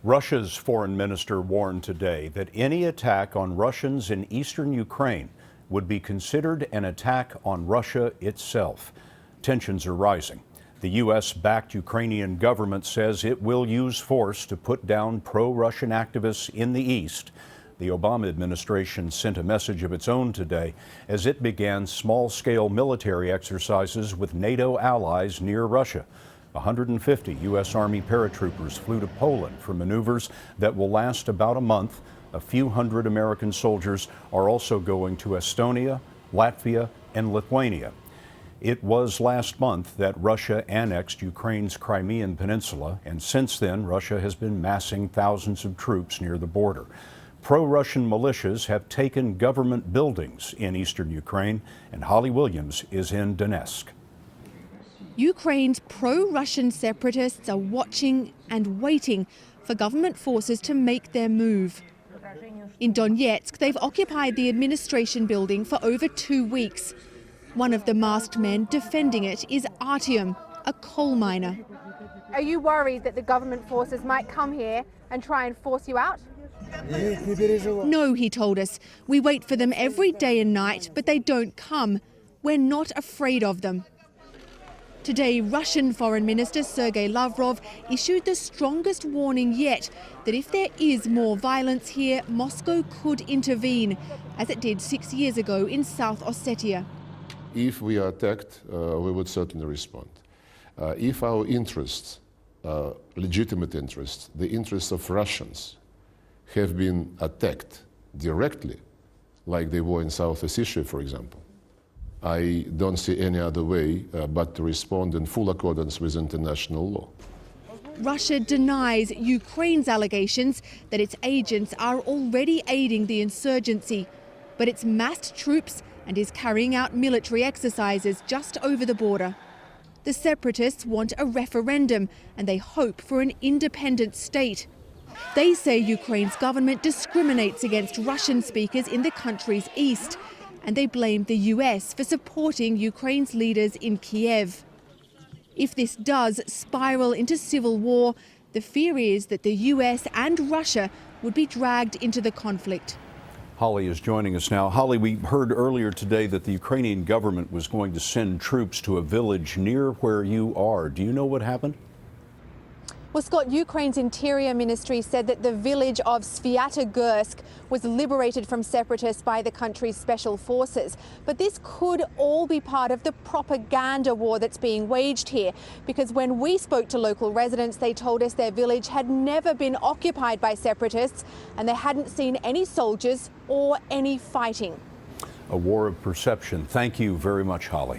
Russia's foreign minister warned today that any attack on Russians in eastern Ukraine would be considered an attack on Russia itself. Tensions are rising. The U.S.-backed Ukrainian government says it will use force to put down pro-Russian activists in the east. The Obama administration sent a message of its own today as it began small-scale military exercises with NATO allies near Russia. 150 U.S. Army paratroopers flew to Poland for maneuvers that will last about a month. A few hundred American soldiers are also going to Estonia, Latvia, and Lithuania. It was last month that Russia annexed Ukraine's Crimean Peninsula, and since then, Russia has been massing thousands of troops near the border. Pro-Russian militias have taken government buildings in eastern Ukraine, and Holly Williams is in Donetsk. Ukraine's pro-Russian separatists are watching and waiting for government forces to make their move. In Donetsk, they've occupied the administration building for over 2 weeks. One of the masked men defending it is Artyom, a coal miner. Are you worried that the government forces might come here and try and force you out? No, he told us. We wait for them every day and night, but they don't come. We're not afraid of them. Today, Russian Foreign Minister Sergei Lavrov issued the strongest warning yet that if there is more violence here, Moscow could intervene, as it did 6 years ago in South Ossetia. If we are attacked, we would certainly respond. If our interests, legitimate interests, the interests of Russians, have been attacked directly, like they were in South Ossetia, for example, I don't see any other way but to respond in full accordance with international law. Russia denies Ukraine's allegations that its agents are already aiding the insurgency, but it's massed troops and is carrying out military exercises just over the border. The separatists want a referendum and they hope for an independent state. They say Ukraine's government discriminates against Russian speakers in the country's east, and they blame the US for supporting Ukraine's leaders in Kiev. If this does spiral into civil war, the fear is that the US and Russia would be dragged into the conflict. Holly is joining us now. Holly, we heard earlier today that the Ukrainian government was going to send troops to a village near where you are. Do you know what happened? Well, Scott, Ukraine's Interior Ministry said that the village of Sviatogorsk was liberated from separatists by the country's special forces. But this could all be part of the propaganda war that's being waged here, because when we spoke to local residents, they told us their village had never been occupied by separatists and they hadn't seen any soldiers or any fighting. A war of perception. Thank you very much, Holly.